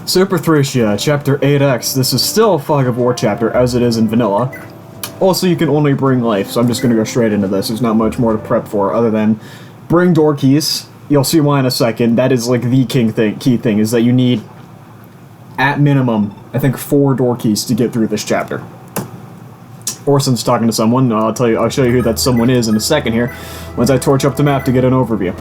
Super Thracia, Chapter 8X. This is still a Fog of War chapter, as it is in vanilla. Also, you can only bring life, so I'm just going to go straight into this. There's not much more to prep for, other than bring door keys. You'll see why in a second. That is, like, the key thing, is that you need, at minimum, I think 4 door keys to get through this chapter. Orson's talking to someone. I'll show you who that someone is in a second here, once I torch up the map to get an overview.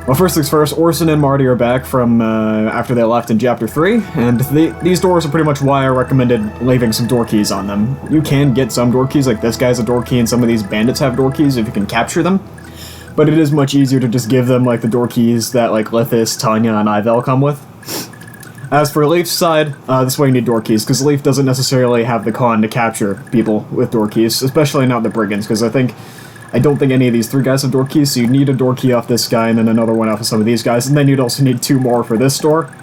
Well, first things first, Orson and Marty are back from after they left in Chapter 3, and these doors are pretty much why I recommended leaving some door keys on them. You can get some door keys, like this guy's a door key, and some of these bandits have door keys if you can capture them, but it is much easier to just give them, like, the door keys that, like, Lithis, Tanya, and Ivel come with. As for Leaf's side, this is why you need door keys, because Leaf doesn't necessarily have the con to capture people with door keys, especially not the brigands, because I don't think any of these 3 guys have door keys, so you need a door key off this guy, and then another one off of some of these guys, and then you'd also need 2 more for this door,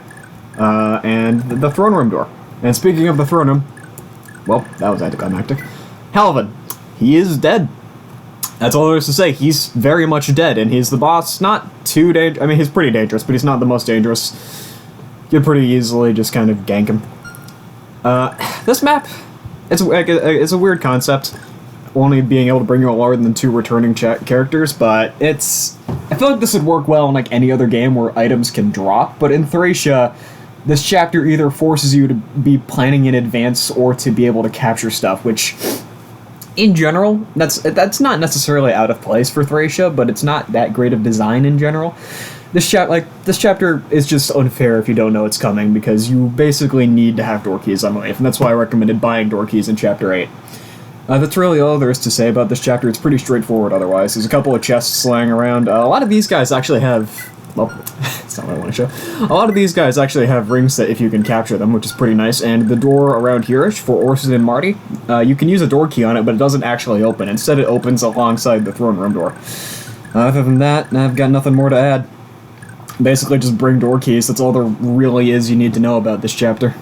and the throne room door. And speaking of the throne room, well, that was anticlimactic. Halvin, he is dead. That's all there is to say. He's very much dead, and he's the boss. Not too dangerous. I mean, he's pretty dangerous, but he's not the most dangerous. You could pretty easily just kind of gank him. This map, it's a weird concept, only being able to bring you more than 2 returning characters, but I feel like this would work well in, like, any other game where items can drop, but in Thracia, this chapter either forces you to be planning in advance or to be able to capture stuff, which, in general, that's not necessarily out of place for Thracia, but it's not that great of design in general. This chapter is just unfair if you don't know it's coming, because you basically need to have door keys on life, and that's why I recommended buying door keys in Chapter 8. That's really all there is to say about this chapter. It's pretty straightforward otherwise. There's a couple of chests lying around. A lot of these guys actually have... Well, that's not what I want to show. A lot of these guys actually have rings that if you can capture them, which is pretty nice. And the door around here-ish for Orson and Marty, you can use a door key on it, but it doesn't actually open. Instead, it opens alongside the throne room door. Other than that, I've got nothing more to add. Basically, just bring door keys. That's all there really is you need to know about this chapter.